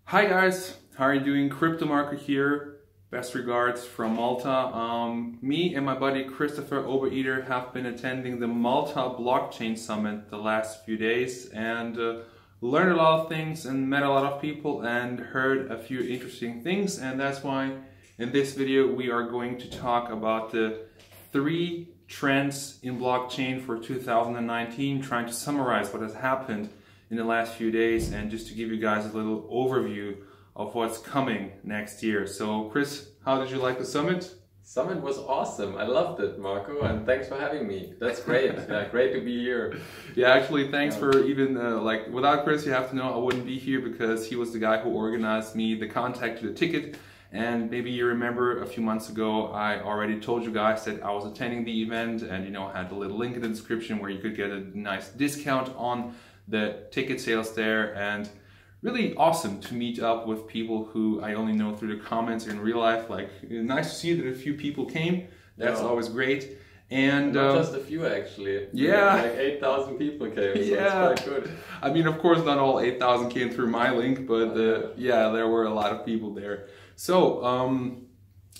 Hi guys, how are you doing? Crypto Marco here. Best regards from Malta. Me and my buddy Christopher Obereder have been attending the Malta Blockchain Summit the last few days and learned a lot of things and met a lot of people and heard a few interesting things, and that's why in this video we are going to talk about the 3 trends in blockchain for 2019, trying to summarize what has happened in the last few days and just to give you guys a little overview of what's coming next year. So Chris, how did you like the summit? Summit was awesome. I loved it, Marco, and thanks for having me. That's great. Yeah, great to be here. Yeah, actually, thanks for even without Chris, you have to know I wouldn't be here because he was the guy who organized me the contact to the ticket. And maybe you remember a few months ago, I already told you guys that I was attending the event and had a little link in the description where you could get a nice discount on the ticket sales there, and really awesome to meet up with people who I only know through the comments in real life. Like, nice to see that a few people came. That's always great. And not just a few, actually. Yeah, like 8,000 people came. So yeah, it's quite good. I mean, of course, not all 8,000 came through my link, but yeah, there were a lot of people there. So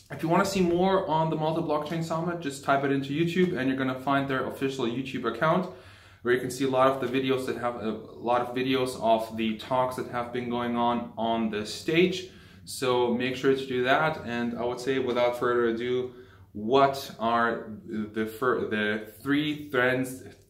if you want to see more on the Malta Blockchain Summit, just type it into YouTube and you're going to find their official YouTube account, where you can see a lot of the videos that have a lot of videos of the talks that have been going on the stage. So make sure to do that. And I would say, without further ado, what are the 3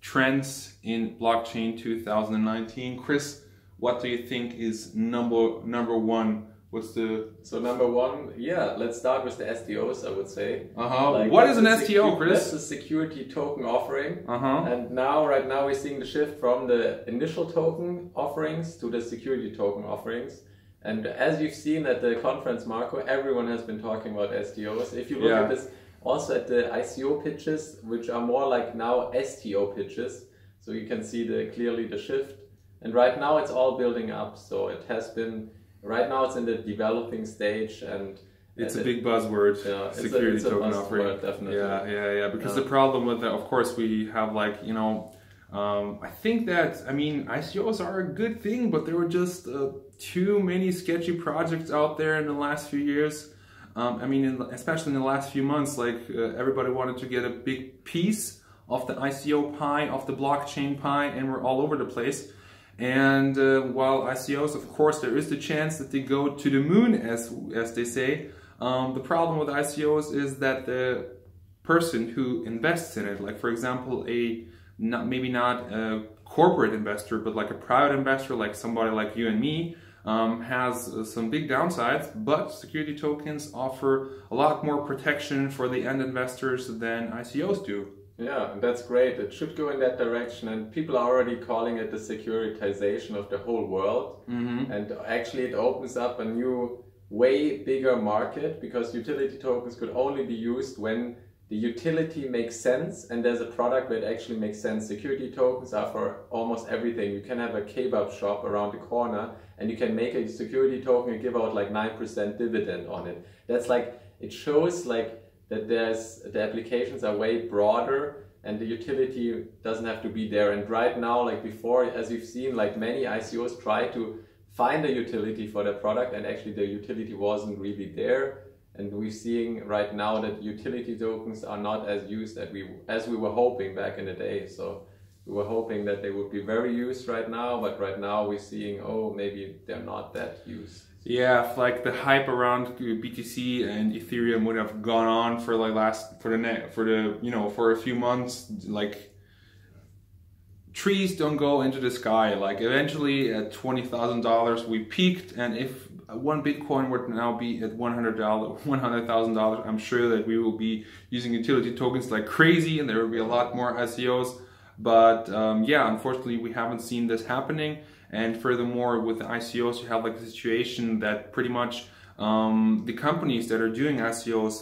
trends in blockchain 2019? Chris, what do you think is number one? So number 1, yeah, let's start with the STOs, I would say. What is an STO, Chris? That's a security token offering. And right now we're seeing the shift from the initial token offerings to the security token offerings. And as you've seen at the conference, Marco, everyone has been talking about STOs. If you look at this, also at the ICO pitches, which are more like now STO pitches, so you can see clearly the shift. And right now it's all building up, so it has been. Right now it's in the developing stage, and it's a big buzzword. Yeah, security token offering. Definitely. Yeah. Because the problem with that, of course, we have I think that, I mean, ICOs are a good thing, but there were just too many sketchy projects out there in the last few years. I mean, especially in the last few months, everybody wanted to get a big piece of the ICO pie, of the blockchain pie, and we're all over the place. And while ICOs, of course, there is the chance that they go to the moon, as they say, the problem with ICOs is that the person who invests in it, like for example, maybe not a corporate investor, but like a private investor, like somebody like you and me, has some big downsides, but security tokens offer a lot more protection for the end investors than ICOs do. Yeah, and that's great. It should go in that direction, and people are already calling it the securitization of the whole world. And actually it opens up a new, way bigger market, because utility tokens could only be used when the utility makes sense and there's a product where it actually makes sense. Security tokens are for almost everything. You can have a kebab shop around the corner and you can make a security token and give out like 9% dividend on it. That's it shows that the applications are way broader and the utility doesn't have to be there. And right now, before, as you've seen, many ICOs try to find a utility for their product, and actually the utility wasn't really there. And we're seeing right now that utility tokens are not as used as we were hoping back in the day. So we were hoping that they would be very used right now, but right now we're seeing, oh, maybe they're not that used. Yeah, if the hype around BTC and Ethereum would have gone on for for a few months, trees don't go into the sky. Eventually at $20,000 we peaked, and if 1 Bitcoin would now be at $100,000, I'm sure that we will be using utility tokens like crazy, and there will be a lot more ICOs. But yeah, unfortunately we haven't seen this happening. And furthermore, with the ICOs, you have the situation that pretty much the companies that are doing ICOs,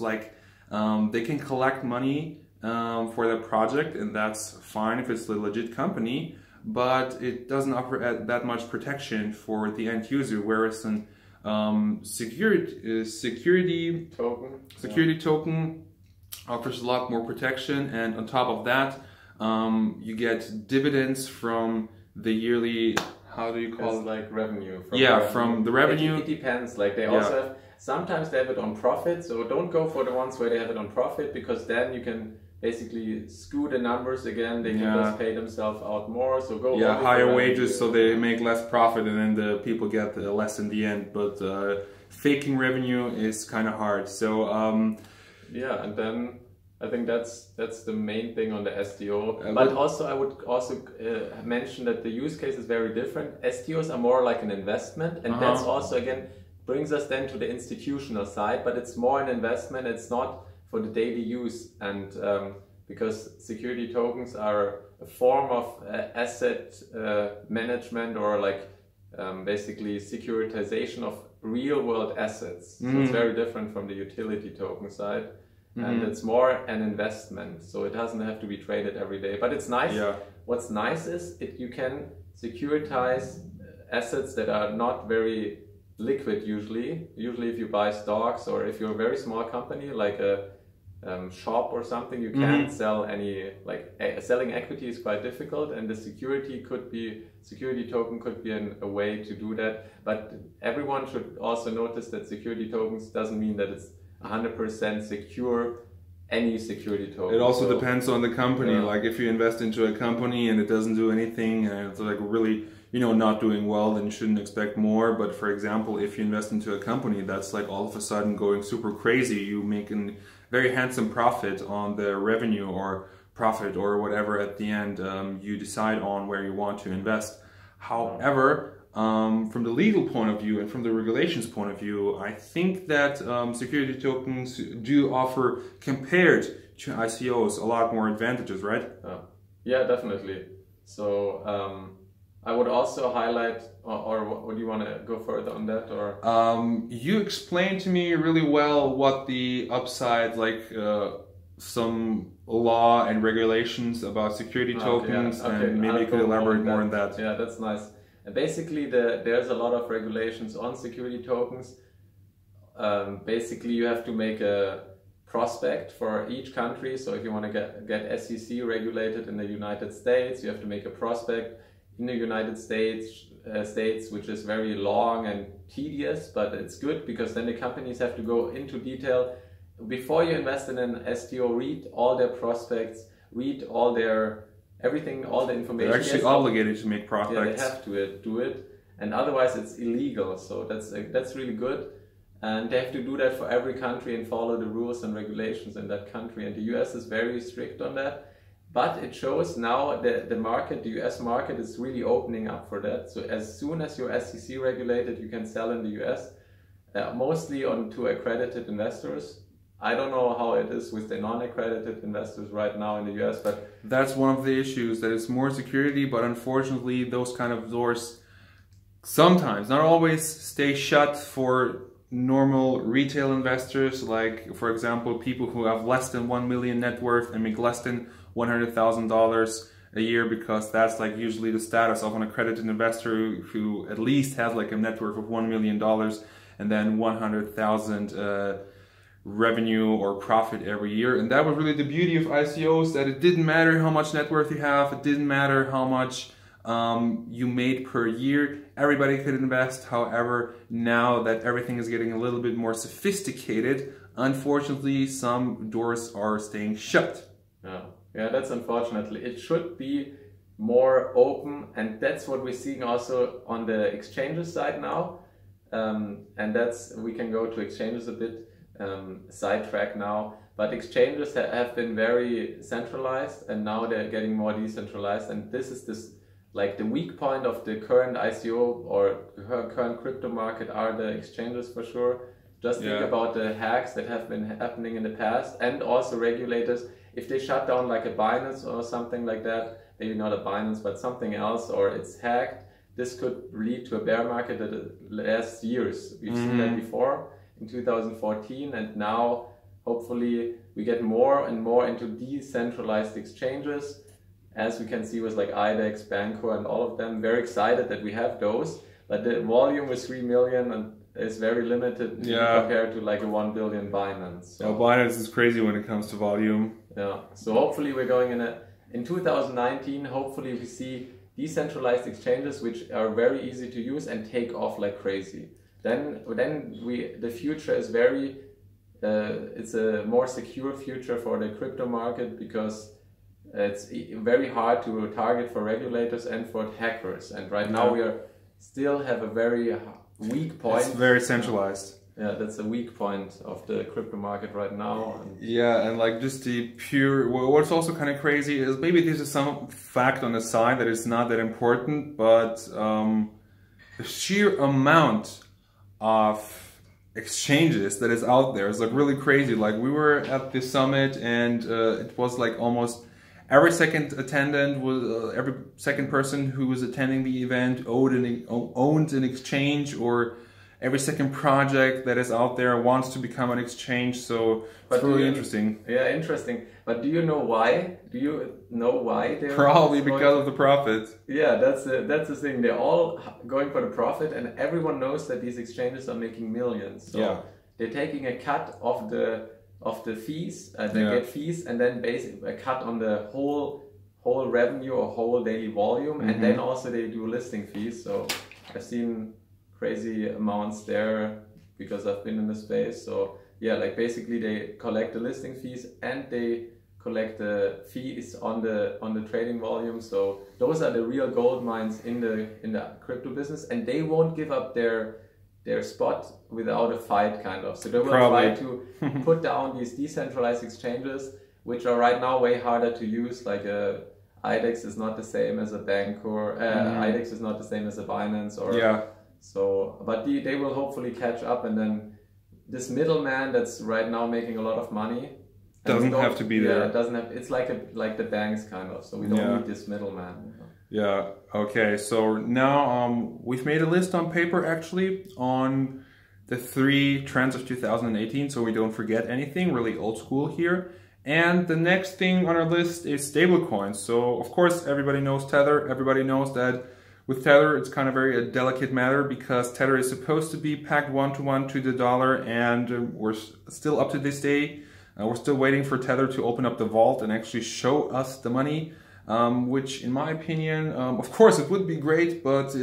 they can collect money for their project, and that's fine if it's a legit company, but it doesn't offer that much protection for the end user, whereas an security token offers a lot more protection, and on top of that, you get dividends from the yearly how do you call it? Like revenue. From the revenue. It depends. Like they also have, sometimes they have it on profit. So don't go for the ones where they have it on profit, because then you can basically skew the numbers again. They can just pay themselves out more. So go higher wages, so they make less profit, and then the people get less in the end. But faking revenue is kind of hard. So and then I think that's the main thing on the STO. But also I would also mention that the use case is very different. STOs are more like an investment, and that's also again brings us then to the institutional side. But it's more an investment. It's not for the daily use, and because security tokens are a form of asset management, or like basically securitization of real world assets. So it's very different from the utility token side, and it's more an investment, so it doesn't have to be traded every day, but it's nice. What's nice is you can securitize assets that are not very liquid usually if you buy stocks, or if you're a very small company like a shop or something, you can't sell any, like selling equity is quite difficult, and the security token could be a way to do that. But everyone should also notice that security tokens doesn't mean that it's 100% secure, any security token. It also depends on the company. Like if you invest into a company and it doesn't do anything, and it's like really not doing well, then you shouldn't expect more. But for example, if you invest into a company that's like all of a sudden going super crazy, you make a very handsome profit on the revenue or profit or whatever at the end, you decide on where you want to invest. However, from the legal point of view and from the regulations point of view, I think that security tokens do offer, compared to ICOs, a lot more advantages, right? Yeah, definitely. So I would also highlight, or would you want to go further on that? Or you explained to me really well what the upside, like some law and regulations about security tokens, and maybe you could elaborate more on that. Yeah, that's nice. And basically, there's a lot of regulations on security tokens. Basically, you have to make a prospect for each country. So if you want to get SEC regulated in the United States, you have to make a prospect in the United States, which is very long and tedious, but it's good because then the companies have to go into detail. Before you invest in an STO, read all their prospects, read all their everything, all the information. They're actually obligated to make prospects. Yeah, they have to do it, and otherwise it's illegal. So that's really good, and they have to do that for every country and follow the rules and regulations in that country. And the US is very strict on that. But it shows now that the US market is really opening up for that. So as soon as you're SEC regulated, you can sell in the US, mostly to accredited investors. I don't know how it is with the non-accredited investors right now in the US, but that's one of the issues, that it's more security, but unfortunately those kind of doors sometimes, not always, stay shut for normal retail investors, like for example people who have less than 1 million net worth and make less than $100,000 a year, because that's like usually the status of an accredited investor who at least has like a net worth of $1 million and then 100,000 revenue or profit every year. And that was really the beauty of ICOs, that it didn't matter how much net worth you have, it didn't matter how much you made per year, everybody could invest. However, now that everything is getting a little bit more sophisticated, unfortunately some doors are staying shut. Yeah, that's unfortunately. It should be more open, and that's what we're seeing also on the exchanges side now. And we can go to exchanges a bit, sidetrack now. But exchanges have been very centralized, and now they're getting more decentralized. And this is like the weak point of the current ICO or current crypto market are the exchanges for sure. Just think about the hacks that have been happening in the past, and also regulators. If they shut down like a Binance or something like that, maybe not a Binance, but something else, or it's hacked, this could lead to a bear market that lasts years. We've seen that before in 2014, and now hopefully we get more and more into decentralized exchanges, as we can see with like IDEX, Banco, and all of them. Very excited that we have those, but the volume with 3 million is very limited compared to like a 1 billion Binance. So Binance is crazy when it comes to volume. Yeah, so hopefully we're going in 2019, hopefully we see decentralized exchanges which are very easy to use and take off like crazy. Then the future is very it's a more secure future for the crypto market, because it's very hard to target for regulators and for hackers. And right now we still have a very weak point. It's very centralized. Yeah, that's a weak point of the crypto market right now. Yeah, and like just the pure, what's also kind of crazy is, maybe this is some fact on the side that is not that important, but the sheer amount of exchanges that is out there is like really crazy. Like we were at the summit, and it was like almost every second attendant was every second person who was attending the event owned an exchange, or every second project that is out there wants to become an exchange. So it's really interesting. Yeah, interesting. But do you know why? Do you know why they're probably because of the profit? Yeah, that's the thing. They're all going for the profit, and everyone knows that these exchanges are making millions. So they're taking a cut of the fees. They get fees, and then basically a cut on the whole revenue or whole daily volume, and then also they do listing fees. So I've seen crazy amounts there because I've been in the space. So yeah, like basically they collect the listing fees and they collect the fees on the trading volume. So those are the real gold mines in the crypto business, and they won't give up their spot without a fight, kind of. So they will try to put down these decentralized exchanges, which are right now way harder to use. Like IDEX is not the same as a bank, or IDEX is not the same as a Binance, or so, but they will hopefully catch up, and then this middleman that's right now making a lot of money doesn't have to be there. Yeah, it doesn't have. It's like the banks, kind of. So we don't need this middleman. Yeah. Okay. So now we've made a list on paper, actually, on the 3 trends of 2018, so we don't forget anything. Really old school here. And the next thing on our list is stablecoins. So of course everybody knows Tether. Everybody knows that. With Tether, it's kind of a delicate matter, because Tether is supposed to be pegged 1-to-1 to the dollar, and we're still up to this day. We're still waiting for Tether to open up the vault and actually show us the money, which in my opinion, of course it would be great, but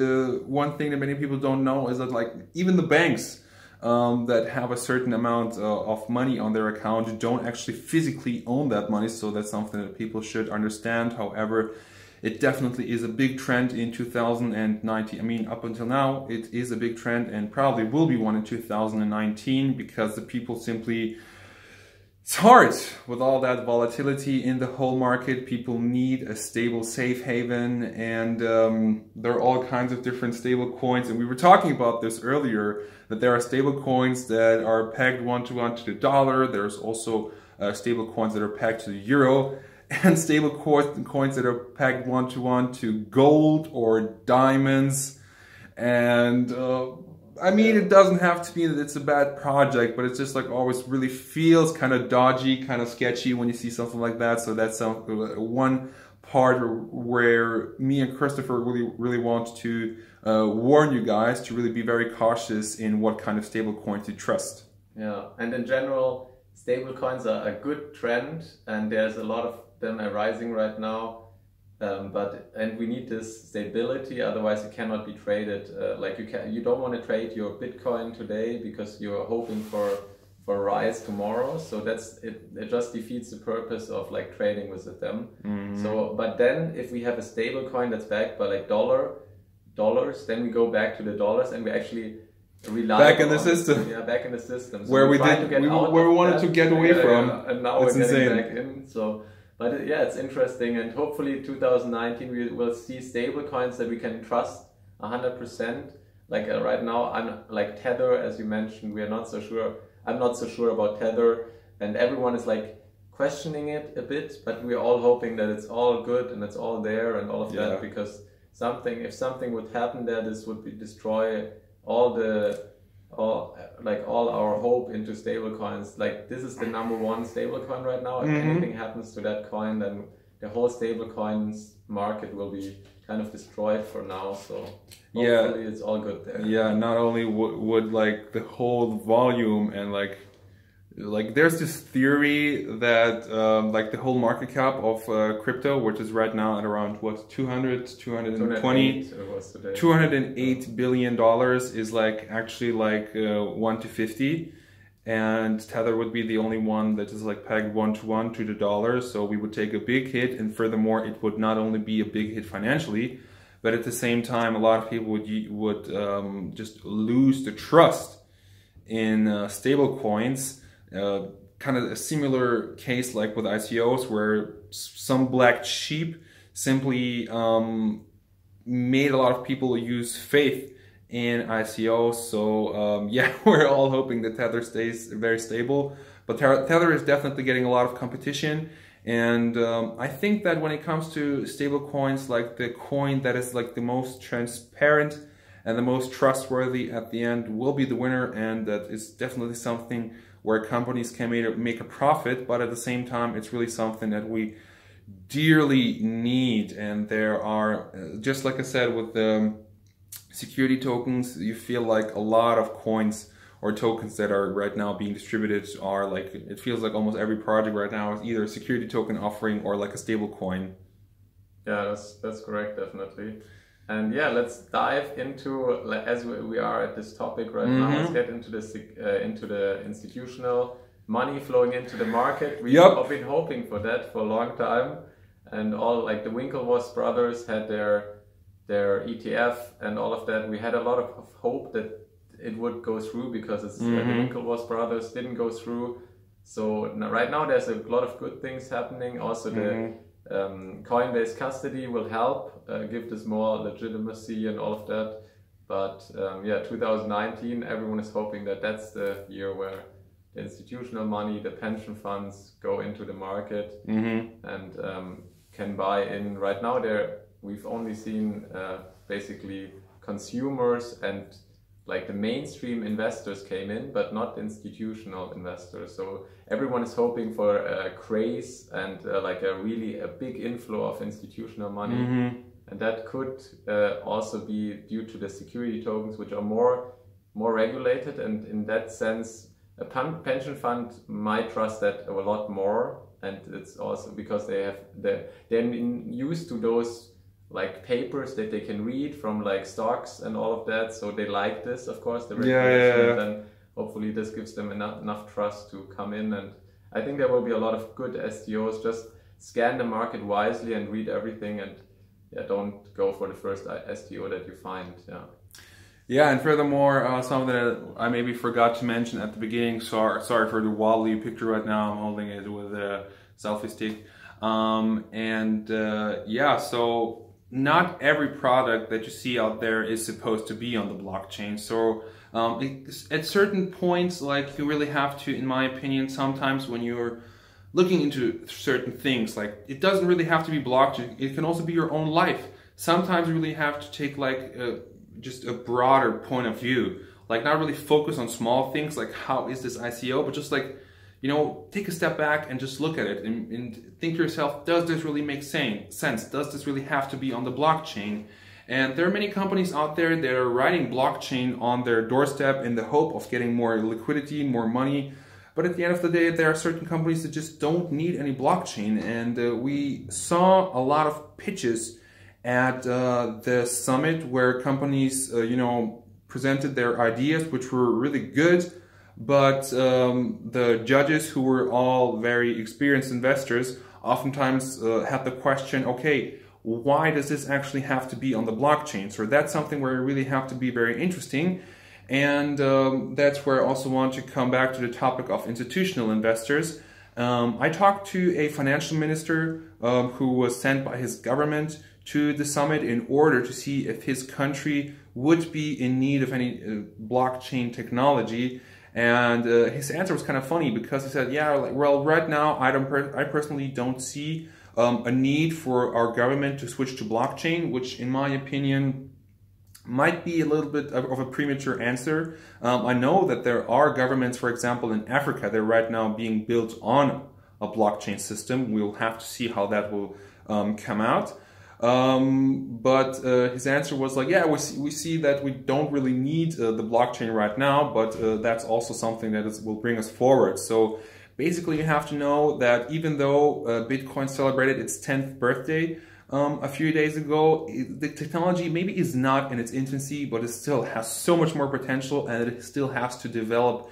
one thing that many people don't know is that like even the banks that have a certain amount of money on their account don't actually physically own that money, so that's something that people should understand. However, it definitely is a big trend in 2019. I mean, up until now, it is a big trend, and probably will be one in 2019, because the people simply, it's hard with all that volatility in the whole market. People need a stable safe haven, and there are all kinds of different stable coins. And we were talking about this earlier, that there are stable coins that are pegged 1-to-1 to the dollar. There's also stable coins that are pegged to the euro, and stable coins that are pegged 1-to-1 to gold or diamonds. And I mean, it doesn't have to be that it's a bad project, but it's just like always really feels kind of dodgy, kind of sketchy when you see something like that. So that's one part where me and Christopher really want to warn you guys to really be very cautious in what kind of stable coins you trust. Yeah, and in general, stable coins are a good trend, and there's a lot of them arising right now, and we need this stability, otherwise it cannot be traded. Like you don't want to trade your Bitcoin today because you're hoping for a rise tomorrow. So it just defeats the purpose of like trading with them. So, but then if we have a stable coin that's backed by like dollars, then we go back to the dollars, and we actually rely back in the system. Yeah, back in the system. So where we wanted to get away from. And now we're getting back in. So. But yeah, it's interesting, and hopefully 2019 we will see stable coins that we can trust 100%. Like right now, I'm like Tether, as you mentioned, we are not so sure. I'm not so sure about Tether, and everyone is like questioning it a bit, but we're all hoping that it's all good and it's all there and all of that, because if something would happen there, this would destroy all our hope into stable coins. Like this is the #1 stable coin right now. If anything happens to that coin, then the whole stable coins market will be kind of destroyed for now. So hopefully it's all good there. Yeah, not only would like the whole volume and like like there's this theory that like the whole market cap of crypto, which is right now at around what, 208 billion dollars, is like actually like 1 to 50, and Tether would be the only one that is like pegged 1-to-1 to the dollar. So we would take a big hit, and furthermore, it would not only be a big hit financially, but at the same time, a lot of people would just lose the trust in stable coins. Kind of a similar case like with ICOs, where some black sheep simply made a lot of people use faith in ICOs. So yeah, we're all hoping that Tether stays very stable, but Tether is definitely getting a lot of competition. And I think that when it comes to stable coins, like the coin that is like the most transparent and the most trustworthy at the end will be the winner, and that is definitely something where companies can make a profit, but at the same time, it's really something that we dearly need. And there are, just like I said, with the security tokens, you feel like a lot of coins or tokens that are right now being distributed are like, it feels like almost every project right now is either a security token offering or like a stable coin. Yeah, that's correct, definitely. And yeah, let's dive into, as we are at this topic right now, let's get into the institutional money flowing into the market. We've been hoping for that for a long time, and all like the Winklevoss brothers had their ETF and all of that. We had a lot of hope that it would go through, because it's the Winklevoss brothers didn't go through. So right now there's a lot of good things happening. Also the Coinbase custody will help give this more legitimacy and all of that. But yeah, 2019, everyone is hoping that that's the year where the institutional money, the pension funds go into the market and can buy in. Right now, we've only seen basically consumers and like the mainstream investors came in, but not institutional investors. So everyone is hoping for a craze and like a big inflow of institutional money. And that could also be due to the security tokens, which are more regulated. And in that sense, a pension fund might trust that a lot more. And it's also because they're used to those like papers that they can read from like stocks and all of that, so they like this, of course, the regulation. And then hopefully this gives them enough trust to come in. And I think there will be a lot of good STOs. Just scan the market wisely and read everything, and don't go for the first STO that you find. Yeah, and furthermore, something that I maybe forgot to mention at the beginning. Sorry for the wobbly picture right now. I'm holding it with a selfie stick. Yeah, so not every product that you see out there is supposed to be on the blockchain. So at certain points, like you really have to, in my opinion, sometimes when you're looking into certain things, like it doesn't really have to be blockchain. It can also be your own life. Sometimes you really have to take like just a broader point of view, like not really focus on small things like how is this ICO, but just like, you know, take a step back and just look at it and think to yourself, does this really make sense? Does this really have to be on the blockchain? And there are many companies out there that are writing blockchain on their doorstep in the hope of getting more liquidity, more money. But at the end of the day, there are certain companies that just don't need any blockchain. And we saw a lot of pitches at the summit where companies, you know, presented their ideas, which were really good. But the judges, who were all very experienced investors, oftentimes had the question, okay, why does this actually have to be on the blockchain? So that's something where you really have to be very interesting. And that's where I also want to come back to the topic of institutional investors. I talked to a financial minister who was sent by his government to the summit in order to see if his country would be in need of any blockchain technology. And his answer was kind of funny, because he said, yeah, like, well, right now I personally don't see a need for our government to switch to blockchain, which in my opinion might be a little bit of a premature answer. I know that there are governments, for example, in Africa, they're right now being built on a blockchain system. We'll have to see how that will come out. But his answer was like, yeah, we see that we don't really need the blockchain right now, but that's also something that will bring us forward. So basically you have to know that even though Bitcoin celebrated its 10th birthday a few days ago, the technology maybe is not in its infancy, but it still has so much more potential, and it still has to develop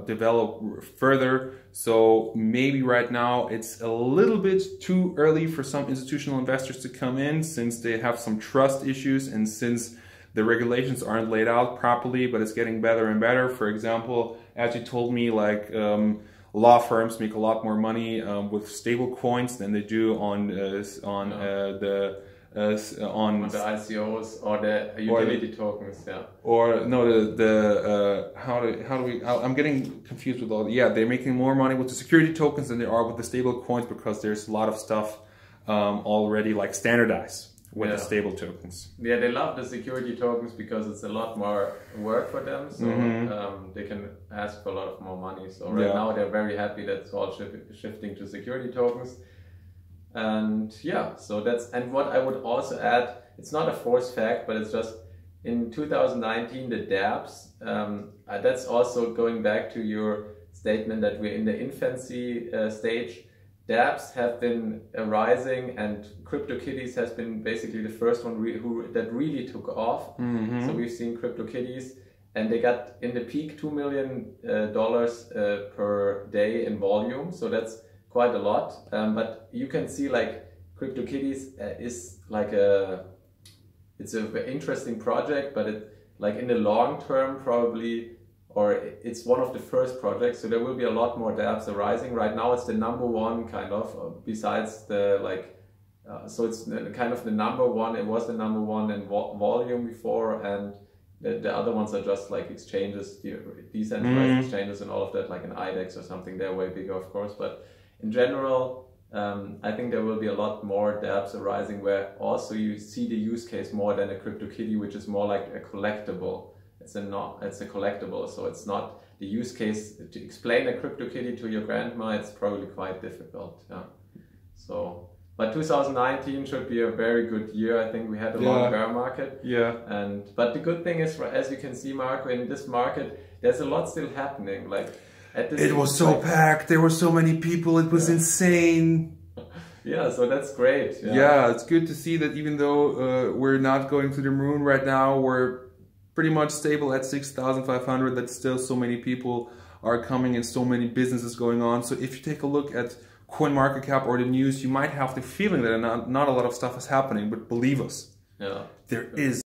develop further. So maybe right now it's a little bit too early for some institutional investors to come in, since they have some trust issues and since the regulations aren't laid out properly, but it's getting better and better. For example, as you told me, like law firms make a lot more money with stable coins than they do on the ICOs or the utility tokens, yeah. Or no, how do we? I'm getting confused with all. Yeah, they're making more money with the security tokens than they are with the stable coins, because there's a lot of stuff already like standardized with the stable tokens. Yeah, they love the security tokens because it's a lot more work for them, so they can ask for a lot of more money. So right now they're very happy that it's all shifting to security tokens. And yeah, so that's, and what I would also add, it's not a forced fact, but it's just in 2019 the dApps, that's also going back to your statement that we're in the infancy stage. dApps have been rising, and CryptoKitties has been basically the first one that really took off. So we've seen CryptoKitties, and they got in the peak $2 million per day in volume. So that's quite a lot. But you can see like CryptoKitties is like it's an interesting project, but it like in the long term probably, or it's one of the first projects, so there will be a lot more dApps arising. Right now it's the number one kind of, besides the like, so it's kind of the number one, it was the number one in volume before, and the other ones are just like exchanges, decentralized exchanges and all of that, like an IDEX or something. They're way bigger of course, but in general, I think there will be a lot more dApps arising where also you see the use case more than a CryptoKitty, which is more like a collectible. It's a collectible, so it's not the use case to explain a CryptoKitty to your grandma. It's probably quite difficult. Yeah. So, but 2019 should be a very good year. I think we had a long bear market. Yeah. But the good thing is, as you can see, Marco, in this market, there's a lot still happening. Like at this, it was so packed. There were so many people. It was insane. Yeah, so that's great. Yeah, it's good to see that even though we're not going to the moon right now, we're pretty much stable at 6,500, that still so many people are coming and so many businesses going on. So if you take a look at CoinMarketCap or the news, you might have the feeling that not a lot of stuff is happening, but believe us, there is